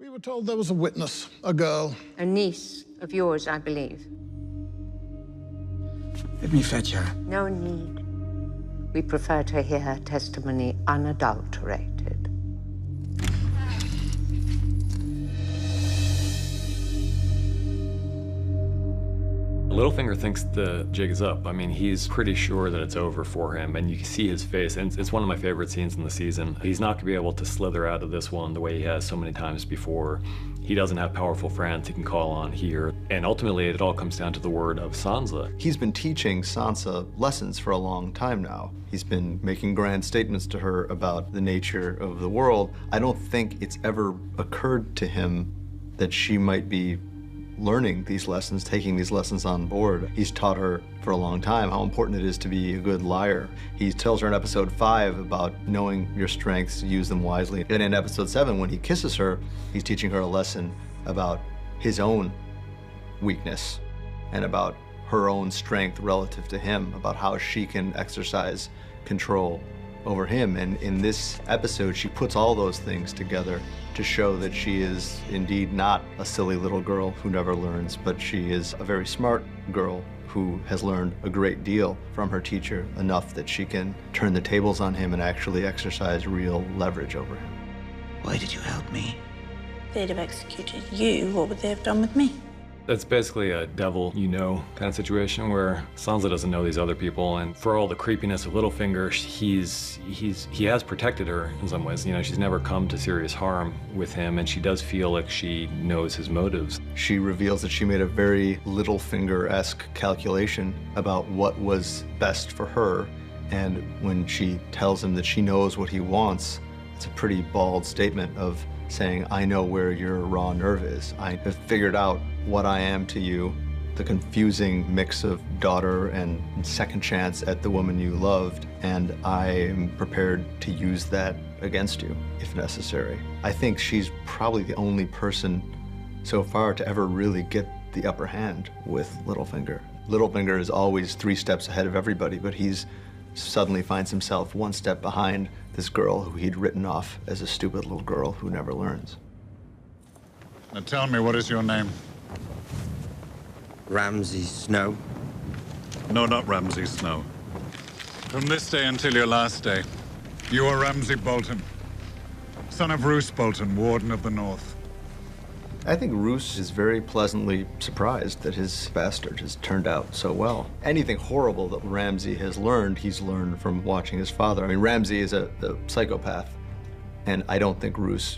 We were told there was a witness, a girl. A niece of yours, I believe. Let me fetch her. No need. We prefer to hear her testimony unadulterated. Littlefinger thinks the jig is up. I mean, he's pretty sure that it's over for him, and you can see his face, and it's one of my favorite scenes in the season. He's not gonna be able to slither out of this one the way he has so many times before. He doesn't have powerful friends he can call on here, and ultimately it all comes down to the word of Sansa. He's been teaching Sansa lessons for a long time now. He's been making grand statements to her about the nature of the world. I don't think it's ever occurred to him that she might be learning these lessons, taking these lessons on board. He's taught her for a long time how important it is to be a good liar. He tells her in episode 5 about knowing your strengths, use them wisely. And in episode 7, when he kisses her, he's teaching her a lesson about his own weakness and about her own strength relative to him, about how she can exercise control over him. And in this episode, she puts all those things together to show that she is indeed not a silly little girl who never learns, but she is a very smart girl who has learned a great deal from her teacher, enough that she can turn the tables on him and actually exercise real leverage over him. Why did you help me? If they'd have executed you, what would they have done with me? It's basically a devil you know kind of situation where Sansa doesn't know these other people, and for all the creepiness of Littlefinger, he has protected her in some ways. You know, she's never come to serious harm with him, and she does feel like she knows his motives. She reveals that she made a very Littlefinger-esque calculation about what was best for her, and when she tells him that she knows what he wants, it's a pretty bald statement of saying, I know where your raw nerve is. I have figured out what I am to you, the confusing mix of daughter and second chance at the woman you loved, and I am prepared to use that against you if necessary. I think she's probably the only person so far to ever really get the upper hand with Littlefinger. Littlefinger is always 3 steps ahead of everybody, but he's suddenly finds himself 1 step behind this girl who he'd written off as a stupid little girl who never learns. Now tell me, what is your name? Ramsay Snow. No, not Ramsay Snow. From this day until your last day, you are Ramsay Bolton, son of Roose Bolton, Warden of the North. I think Roose is very pleasantly surprised that his bastard has turned out so well. Anything horrible that Ramsay has learned, he's learned from watching his father. I mean, Ramsay is a psychopath, and I don't think Roose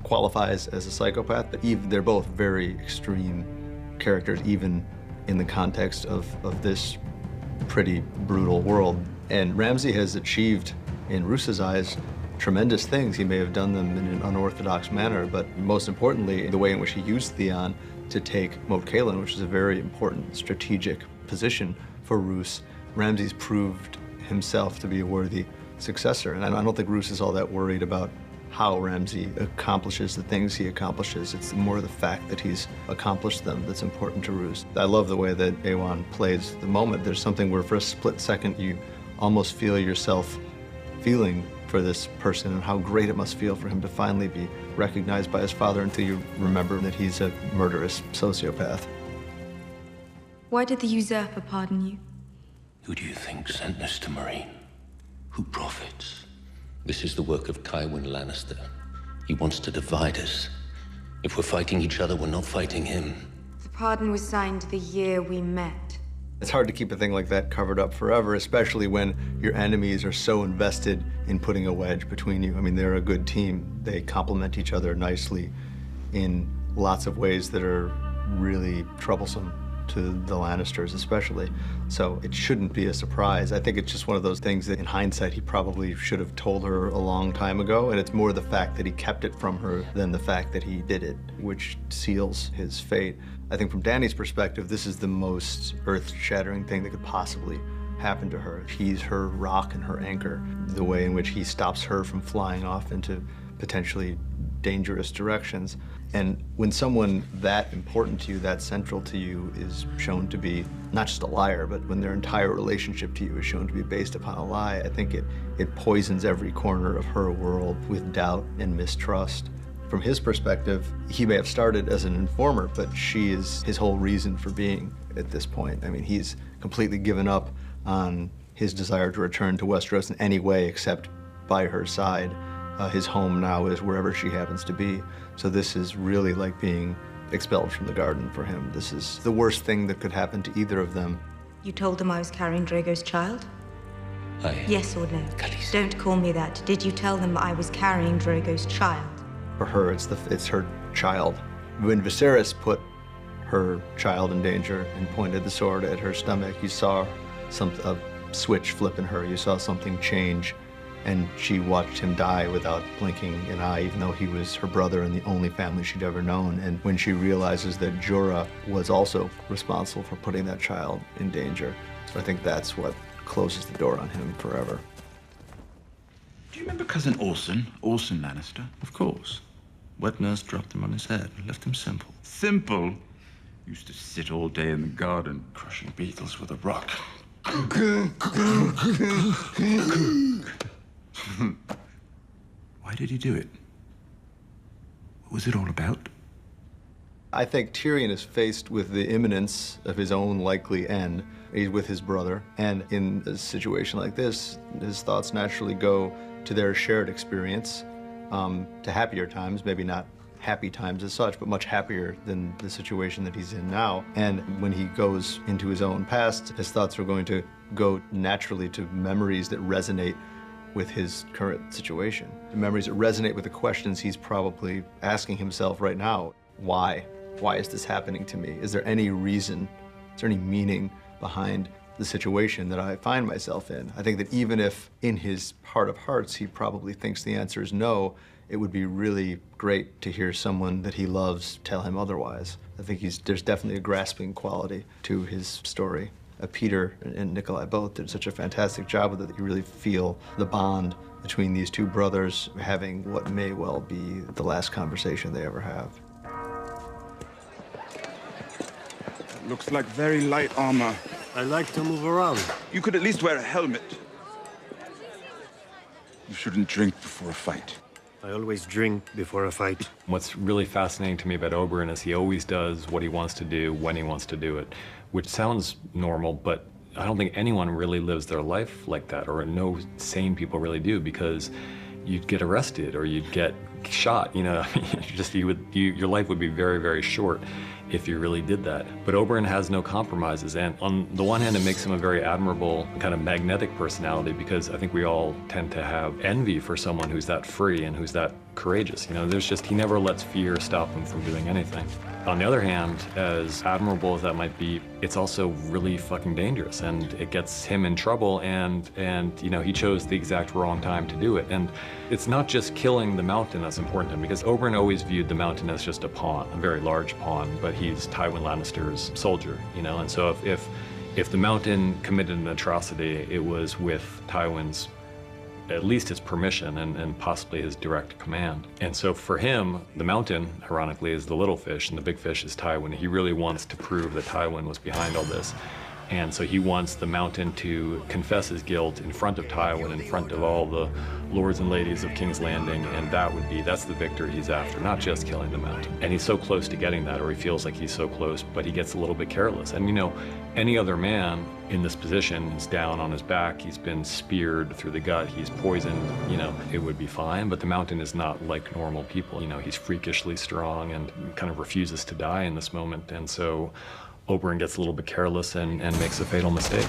qualifies as a psychopath, but they're both very extreme characters, even in the context of this pretty brutal world. And Ramsay has achieved, in Roose's eyes, tremendous things. He may have done them in an unorthodox manner, but most importantly, the way in which he used Theon to take Moat Cailin, which is a very important strategic position for Roose. Ramsay's proved himself to be a worthy successor, and I don't think Roose is all that worried about how Ramsay accomplishes the things he accomplishes. It's more the fact that he's accomplished them that's important to Roose. I love the way that Awan plays the moment. There's something where for a split second you almost feel yourself feeling for this person and how great it must feel for him to finally be recognized by his father until you remember that he's a murderous sociopath. Why did the usurper pardon you? Who do you think sent this to Meereen? Who profits? This is the work of Tywin Lannister. He wants to divide us. If we're fighting each other, we're not fighting him. The pardon was signed the year we met. It's hard to keep a thing like that covered up forever, especially when your enemies are so invested in putting a wedge between you. I mean, they're a good team. They complement each other nicely in lots of ways that are really troublesome to the Lannisters especially. So it shouldn't be a surprise. I think it's just one of those things that in hindsight he probably should have told her a long time ago, and it's more the fact that he kept it from her than the fact that he did it, which seals his fate. I think from Dany's perspective, this is the most earth-shattering thing that could possibly happen to her. He's her rock and her anchor. The way in which he stops her from flying off into potentially dangerous directions. And when someone that important to you, that central to you, is shown to be not just a liar, but when their entire relationship to you is shown to be based upon a lie, I think it poisons every corner of her world with doubt and mistrust. from his perspective, he may have started as an informer, but she is his whole reason for being at this point. I mean, he's completely given up on his desire to return to Westeros in any way except by her side. His home now is wherever she happens to be. So this is really like being expelled from the garden for him. This is the worst thing that could happen to either of them. You told them I was carrying Drogo's child? Yes or no? Khaleesi. Don't call me that. Did you tell them I was carrying Drogo's child? For her, it's her child. When Viserys put her child in danger and pointed the sword at her stomach, you saw a switch flip in her. You saw something change, and she watched him die without blinking an eye, even though he was her brother and the only family she'd ever known. And when she realizes that Jorah was also responsible for putting that child in danger, I think that's what closes the door on him forever. Do you remember Cousin Orson Lannister? Of course. Wet nurse dropped him on his head and left him simple. Simple? Used to sit all day in the garden, crushing beetles with a rock. Why did he do it? What was it all about? I think Tyrion is faced with the imminence of his own likely end. He's with his brother, and in a situation like this, his thoughts naturally go to their shared experience, to happier times, maybe not happy times as such, but much happier than the situation that he's in now. And when he goes into his own past, his thoughts are going to go naturally to memories that resonate with his current situation. Memories that resonate with the questions he's probably asking himself right now. Why? Why is this happening to me? Is there any reason? Is there any meaning behind the situation that I find myself in? I think that even if in his heart of hearts he probably thinks the answer is no, it would be really great to hear someone that he loves tell him otherwise. I think there's definitely a grasping quality to his story. Peter and Nikolai both did such a fantastic job with it that you really feel the bond between these two brothers having what may well be the last conversation they ever have. Looks like very light armor. I like to move around. You could at least wear a helmet. You shouldn't drink before a fight. I always drink before a fight. What's really fascinating to me about Oberyn is he always does what he wants to do when he wants to do it, which sounds normal, but I don't think anyone really lives their life like that, or no sane people really do, because you'd get arrested or you'd get shot, you know. Your life would be very, very short if you really did that. But Oberyn has no compromises, and on the one hand it makes him a very admirable kind of magnetic personality, because I think we all tend to have envy for someone who's that free and who's that courageous. You know, he never lets fear stop him from doing anything. On the other hand, as admirable as that might be, it's also really fucking dangerous, and it gets him in trouble, and you know, he chose the exact wrong time to do it. And it's not just killing the Mountain that's important to him, because Oberyn always viewed the Mountain as just a pawn, a very large pawn, but he's Tywin Lannister's soldier, you know. And so if the Mountain committed an atrocity, it was with Tywin's, at least his permission and possibly his direct command. And so for him, the Mountain, ironically, is the little fish, and the big fish is Tywin. He really wants to prove that Tywin was behind all this. And so he wants the Mountain to confess his guilt in front of Tywin, in front of all the lords and ladies of King's Landing, and that's the victory he's after, not just killing the Mountain. And he's so close to getting that, or he feels like he's so close, but he gets a little bit careless. And you know, any other man in this position is down on his back, he's been speared through the gut, he's poisoned, you know, it would be fine. But the Mountain is not like normal people. You know, he's freakishly strong and kind of refuses to die in this moment. And so Oberyn gets a little bit careless and makes a fatal mistake.